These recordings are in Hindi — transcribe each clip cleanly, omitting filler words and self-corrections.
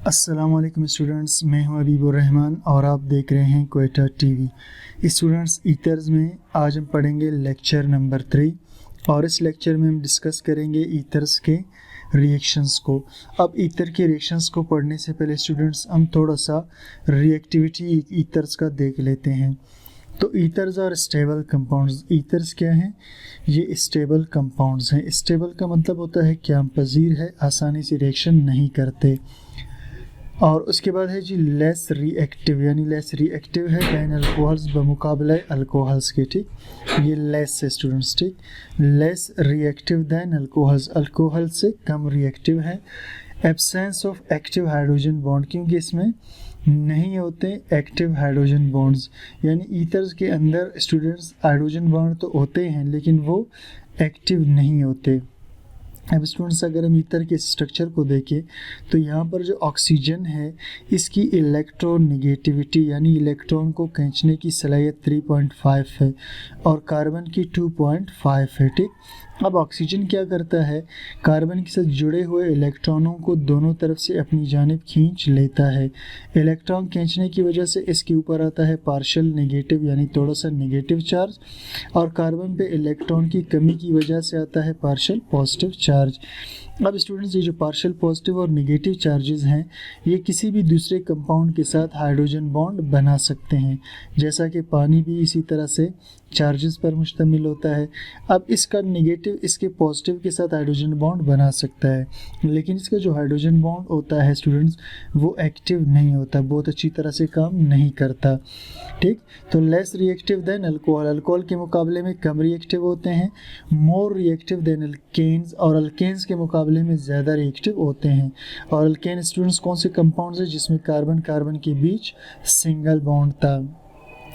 अस्सलाम वालेकुम स्टूडेंट्स, मैं हूं हबीबुर रहमान और आप देख रहे हैं क्वेटा टीवी। स्टूडेंट्स, ईथर्स में आज हम पढ़ेंगे लेक्चर नंबर 3 और इस लेक्चर में हम डिस्कस करेंगे ईथर्स के रिएक्शंस को। अब ईथर के रिएक्शंस को पढ़ने से पहले स्टूडेंट्स हम थोड़ा सा रिएक्टिविटी ईथर्स का देख लेते हैं। तो ईथर्स और स्टेबल कंपाउंड्स। ईथर्स क्या हैं? ये स्टेबल कंपाउंड्स हैं। स्टेबल का मतलब होता है क्या पजीर है, आसानी से रिएक्शन नहीं करते। और उसके बाद है जी लेस रिएक्टिव, यानी लेस रिएक्टिव है दैन अल्कोहल्स बमुकाबला अल्कोहल्स के। ठीक, ये लेस है स्टूडेंट्स। ठीक, less reactive than alcohols, alcohol से कम रिएक्टिव है। Absence of active hydrogen bond, क्योंकि इसमें नहीं होते एक्टिव हाइड्रोजन बॉन्ड्स, यानी ईथर्स के अंदर स्टूडेंट्स हाइड्रोजन बॉन्ड तो होते हैं लेकिन वो एक्टिव नहीं होते। अब स्टूडेंट्स, अगर हम ईथर के स्ट्रक्चर को देखें तो यहाँ पर जो ऑक्सीजन है इसकी इलेक्ट्रोनेगेटिविटी यानी इलेक्ट्रॉन को खींचने की सलाहियत 3.5 है और कार्बन की 2.5 है। ठीक, अब ऑक्सीजन क्या करता है, कार्बन के साथ जुड़े हुए इलेक्ट्रॉनों को दोनों तरफ से अपनी जानिब खींच लेता है। इलेक्ट्रॉन खींचने की वजह से इसके ऊपर आता है पार्शियल नेगेटिव यानी थोड़ा सा नेगेटिव चार्ज, और कार्बन पे इलेक्ट्रॉन की कमी की वजह से आता है पार्शियल पॉजिटिव चार्ज। अब स्टूडेंट्स, ये जो पार्शियल पॉजिटिव और नेगेटिव चार्जेस हैं ये किसी भी दूसरे कंपाउंड के साथ हाइड्रोजन बॉन्ड बना सकते हैं, जैसा कि पानी भी इसी तरह से चार्जेस पर मुश्तमिल होता है। अब इसका नेगेटिव इसके पॉजिटिव के साथ हाइड्रोजन बॉन्ड बना सकता है, लेकिन इसका जो हाइड्रोजन बॉन्ड होता है स्टूडेंट्स वो एक्टिव नहीं होता, बहुत अच्छी तरह से काम नहीं करता। ठीक, तो less reactive than alcohol, alcohol के मुकाबले में कम रिएक्टिव होते हैं। मोर रिएक्टिव देन अल्केन्स, और अल्केन्स के मुकाबले में ज़्यादा रिएक्टिव होते हैं। और अल्केन स्टूडेंट्स कौन से कंपाउंड्स हैं जिसमें कार्बन कार्बन के बीच सिंगल बॉन्ड था।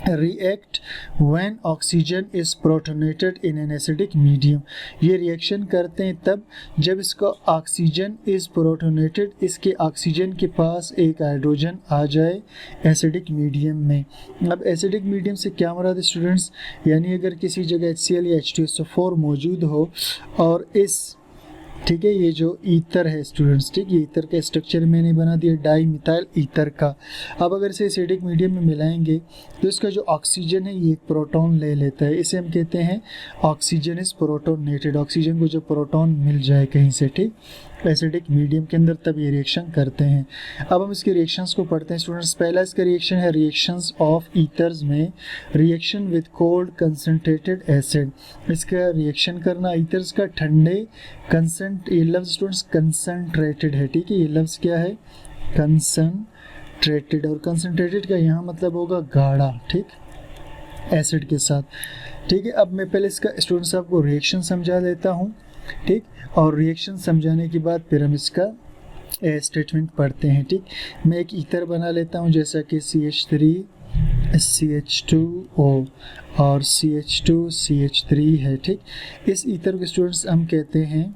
React when oxygen is protonated in an acidic medium, ये रिएक्शन करते हैं तब जब इसका ऑक्सीजन इज प्रोटोनेटेड, इसके ऑक्सीजन के पास एक हाइड्रोजन आ जाए एसिडिक मीडियम में। अब एसिडिक मीडियम से क्या मुराद है स्टूडेंट्स, यानी अगर किसी जगह HCl या H2SO4 मौजूद हो और इस, ठीक है, ये जो ईथर है स्टूडेंट्स, ठीक, ये ईथर का स्ट्रक्चर मैंने बना दिया डाई मिथाइल ईथर का। अब अगर इसे एसिडिक मीडियम में मिलाएंगे तो इसका जो ऑक्सीजन है ये एक प्रोटॉन ले लेता है, इसे हम कहते हैं ऑक्सीजन इज प्रोटोनेटेड। ऑक्सीजन को जब प्रोटॉन मिल जाए कहीं से, ठीक, एसिडिक मीडियम के अंदर, तब ये रिएक्शन करते हैं। अब हम इसके रिएक्शंस को पढ़ते हैं स्टूडेंट्स। पहला इसका रिएक्शन है रिएक्शंस ऑफ ईथर्स में, reaction with cold concentrated acid. इसका रिएक्शन करना ईथर्स का ठंडे ये लफ्ज़ स्टूडेंट्स कंसनट्रेटेड है। ठीक है, ये लफ्ज़ क्या है, कंसनट्रेटेड, और कंसनट्रेटेड का यहाँ मतलब होगा गाढ़ा, ठीक, एसिड के साथ। ठीक है, अब मैं पहले इसका स्टूडेंट्स आपको रिएक्शन समझा देता हूँ। ठीक, और रिएक्शन समझाने के बाद फिर हम इसका स्टेटमेंट पढ़ते हैं। ठीक, मैं एक ईथर बना लेता हूँ जैसा कि CH3 CH2O और CH2CH3 है। ठीक, इस ईथर को स्टूडेंट्स हम कहते हैं,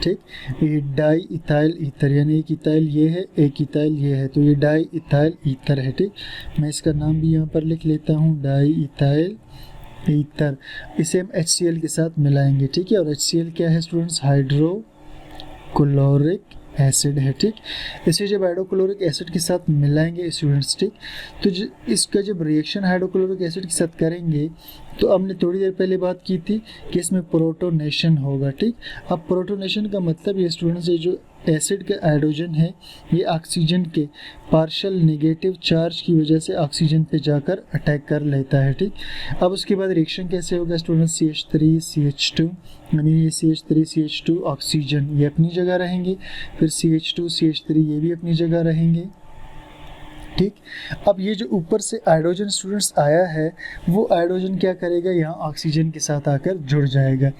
ठीक, ये डाई इथाइल ईथर, यानी एक इथाइल ये है एक इथाइल ये है, तो ये डाई इथाइल ईथर है। ठीक, मैं इसका नाम भी यहाँ पर लिख लेता हूँ, डाई इथाइल ईथर। इसे हम HCl के साथ मिलाएंगे। ठीक है, और HCl क्या है स्टूडेंट्स, हाइड्रोक्लोरिक एसिड है। ठीक, इसे जब हाइड्रोक्लोरिक एसिड के साथ मिलाएंगे स्टूडेंट्स, ठीक, तो इसका जब रिएक्शन हाइड्रोक्लोरिक एसिड के साथ करेंगे तो हमने थोड़ी देर पहले बात की थी कि इसमें प्रोटोनेशन होगा। ठीक, अब प्रोटोनेशन का मतलब ये स्टूडेंट्स, ये जो एसिड का हाइड्रोजन है ये ऑक्सीजन के पार्शियल नेगेटिव चार्ज की वजह से ऑक्सीजन पे जाकर अटैक कर लेता है। ठीक, अब उसके बाद रिएक्शन कैसे होगा स्टूडेंट्स, CH3 CH2, यानी ये CH3 CH2 ऑक्सीजन ये अपनी जगह रहेंगे, फिर CH2 CH3 ये भी अपनी जगह रहेंगे। ठीक, अब ये जो ऊपर से हाइड्रोजन स्टूडेंट्स आया है वो हाइड्रोजन क्या करेगा, यहाँ ऑक्सीजन के साथ आकर जुड़ जाएगा।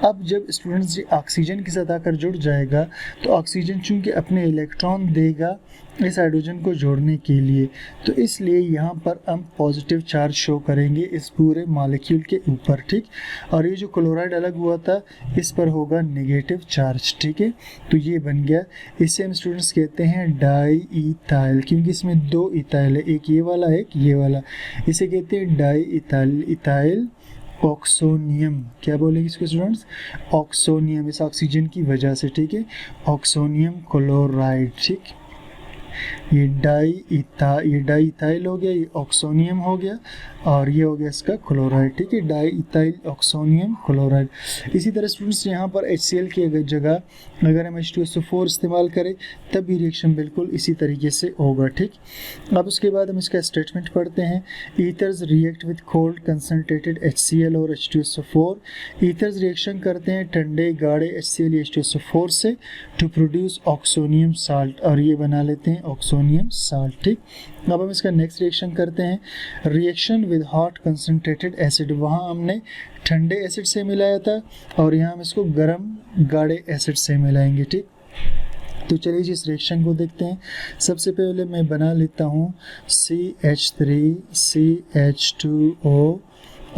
अब जब स्टूडेंट्स ऑक्सीजन के साथ आकर जुड़ जाएगा तो ऑक्सीजन चूंकि अपने इलेक्ट्रॉन देगा इस हाइड्रोजन को जोड़ने के लिए, तो इसलिए यहाँ पर हम पॉजिटिव चार्ज शो करेंगे इस पूरे मॉलिक्यूल के ऊपर। ठीक, और ये जो क्लोराइड अलग हुआ था इस पर होगा नेगेटिव चार्ज। ठीक है, तो ये बन गया, इसे हम स्टूडेंट्स कहते हैं डाई इथाइल, क्योंकि इसमें दो इथाइल है, एक ये वाला एक ये वाला, इसे कहते हैं डाई इथाइल। इथाइल ऑक्सोनियम, क्या बोलेंगे इसको स्टूडेंट्स, ऑक्सोनियम, इस ऑक्सीजन की वजह से। ठीक है, ऑक्सोनियम क्लोराइड। ठीक, ये डाई इथाइल हो गया, ये ऑक्सोनियम हो गया, और ये हो गया इसका क्लोराइड, ठीक है, डाई इथाइल ऑक्सोनियम क्लोराइड। इसी तरह स्टूडेंट्स यहाँ पर HCl की जगह अगर हम H2SO4 इस्तेमाल करें तब भी रिएक्शन बिल्कुल इसी तरीके से होगा, ठीक। अब उसके बाद हम इसका स्टेटमेंट पढ़ते हैं। Ethers react with cold concentrated HCl और H2SO4। ईथर्स रिएक्शन करते हैं ठंडे गाढ़े HCl या H2SO4 से टू प्रोड्यूस ऑक्सोनियम साल्ट, और ये बना लेते हैं ऑक्सोनियम साल्ट, ठीक। अब हम इसका नेक्स्ट रिएक्शन करते हैं। Reaction with hot concentrated acid, वहाँ हमने ठंडे एसिड से मिलाया था और यहाँ हम इसको गर्म गाढ़े एसिड से मिलाएंगे, ठीक। तो चलिए जी इस रिएक्शन को देखते हैं। सबसे पहले मैं बना लेता हूँ CH3 CH2O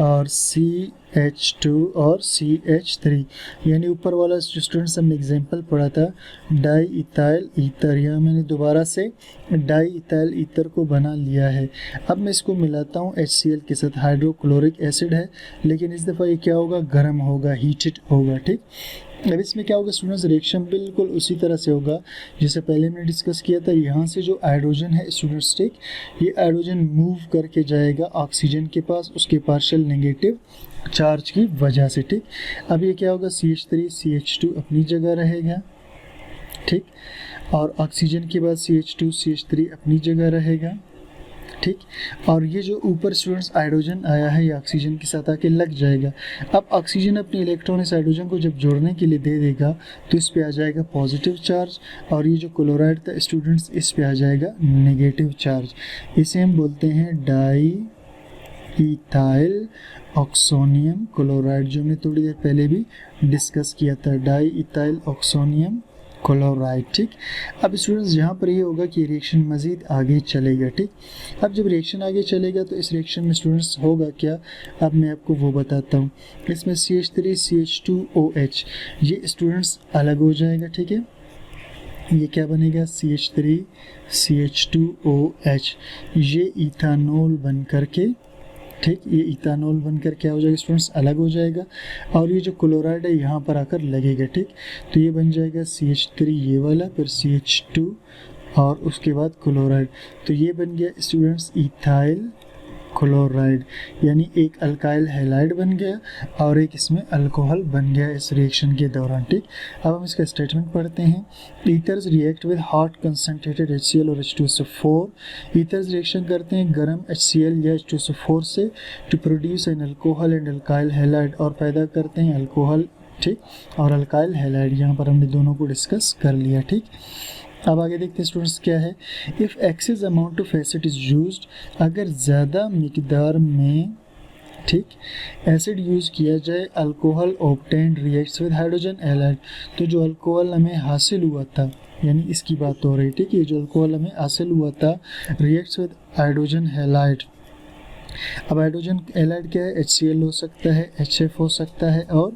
और CH2 और CH3, यानी ऊपर वाला जो स्टूडेंट्स हमने एग्जांपल पढ़ा था डाई इथाइल ईथर, यहाँ मैंने दोबारा से डाई इथाइल ईथर को बना लिया है। अब मैं इसको मिलाता हूँ HCl के साथ। हाइड्रोक्लोरिक एसिड है लेकिन इस दफ़ा ये क्या होगा, गर्म होगा, हीटेड होगा, ठीक। अब इसमें क्या होगा स्टूडेंट्स, रिएक्शन बिल्कुल उसी तरह से होगा जैसे पहले हमने डिस्कस किया था। यहाँ से जो हाइड्रोजन है स्टूडेंट्स, ठीक, ये हाइड्रोजन मूव करके जाएगा ऑक्सीजन के पास उसके पार्शियल नेगेटिव चार्ज की वजह से, ठीक। अब ये क्या होगा, CH3 CH2 अपनी जगह रहेगा, ठीक, और ऑक्सीजन के बाद CH2 CH3 अपनी जगह रहेगा, ठीक। और ये जो ऊपर स्टूडेंट्स हाइड्रोजन आया है ये ऑक्सीजन के साथ आके लग जाएगा। अब ऑक्सीजन अपने इलेक्ट्रॉन इस हाइड्रोजन को जब जोड़ने के लिए दे देगा तो इस पे आ जाएगा पॉजिटिव चार्ज, और ये जो क्लोराइड था स्टूडेंट्स इस पे आ जाएगा नेगेटिव चार्ज। इसे हम बोलते हैं डाई इथाइल ऑक्सोनियम क्लोराइड, जो हमने थोड़ी देर पहले भी डिस्कस किया था, डाई इथाइल ऑक्सोनियम क्लोराइड, ठीक। अब स्टूडेंट्स यहाँ पर ये होगा कि रिएक्शन मज़ीद आगे चलेगा, ठीक। अब जब रिएक्शन आगे चलेगा तो इस रिएक्शन में स्टूडेंट्स होगा क्या, अब मैं आपको वो बताता हूँ। इसमें CH3 CH2OH ये स्टूडेंट्स अलग हो जाएगा, ठीक है। ये क्या बनेगा, CH3 CH2OH, ये इथानॉल बन करके, ठीक, ये इथानॉल बनकर क्या हो जाएगा स्टूडेंट्स, अलग हो जाएगा, और ये जो क्लोराइड है यहाँ पर आकर लगेगा, ठीक। तो ये बन जाएगा CH3 ये वाला, फिर CH2 और उसके बाद क्लोराइड, तो ये बन गया स्टूडेंट्स इथाइल क्लोराइड, यानी एक अल्काइल हैलाइड बन गया और एक इसमें अल्कोहल बन गया इस रिएक्शन के दौरान, ठीक। अब हम इसका स्टेटमेंट पढ़ते हैं। Ethers react with hot concentrated HCl और H2SO4। ईथर्स रिएक्शन करते हैं गर्म HCl या H2SO4 से to produce an alcohol and alkyl halide, और पैदा करते हैं अल्कोहल, ठीक, और अल्काइल हैलाइड। यहाँ पर हमने दोनों को डिस्कस कर लिया, ठीक। अब आगे देखते हैं स्टूडेंट्स क्या है। If excess amount of acid is used, अगर ज़्यादा मिकदार में, ठीक, एसिड यूज़ किया जाए, alcohol obtained reacts with hydrogen halide, तो जो अल्कोहल हमें हासिल हुआ था, यानी इसकी बात हो रही, ठीक, ये जो अल्कोहल हमें हासिल हुआ था रिएक्ट्स विद हाइड्रोजन हैलाइड। अब हाइड्रोजन हैलाइड क्या है, HCl हो सकता है, HF हो सकता है और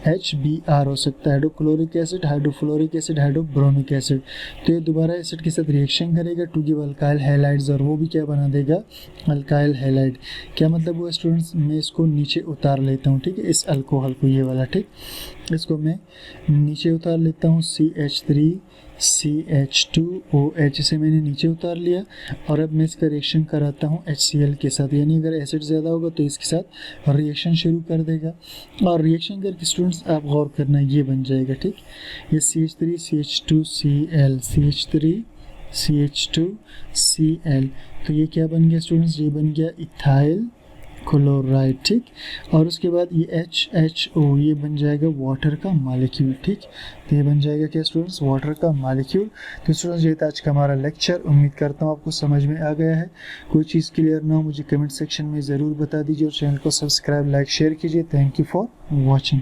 HBr हो सकता है, hydrochloric acid, hydrofluoric acid, hydrobromic acid. तो ये दोबारा एसिड के साथ रिएक्शन करेगा टू गिव अल्काइल हैलाइड्स, और वो भी क्या बना देगा, अल्काइल हैलाइड। क्या मतलब हुआ स्टूडेंट्स, मैं इसको नीचे उतार लेता हूँ, ठीक है, इस अल्कोहल को, ये वाला, ठीक, इसको मैं नीचे उतार लेता हूँ, CH3 CH2OH से मैंने नीचे उतार लिया, और अब मैं इसका रिएक्शन कराता हूँ HCl के साथ, यानी अगर एसिड ज़्यादा होगा तो इसके साथ रिएक्शन शुरू कर देगा, और रिएक्शन करके स्टूडेंट्स आप गौर करना ये बन जाएगा, ठीक, ये CH3 CH2Cl CH3 CH2Cl, तो ये क्या बन गया स्टूडेंट्स, ये बन गया इथाइल क्लोराइड, ठीक। और उसके बाद ये HHO ये बन जाएगा वाटर का मॉलिक्यूल, ठीक। तो ये बन जाएगा क्या स्टूडेंट्स, वाटर का मॉलिक्यूल। तो स्टूडेंट्स ये था आज का हमारा लेक्चर। उम्मीद करता हूँ आपको समझ में आ गया है। कोई चीज़ क्लियर ना हो मुझे कमेंट सेक्शन में ज़रूर बता दीजिए, और चैनल को सब्सक्राइब, लाइक, शेयर कीजिए। Thank you for watching.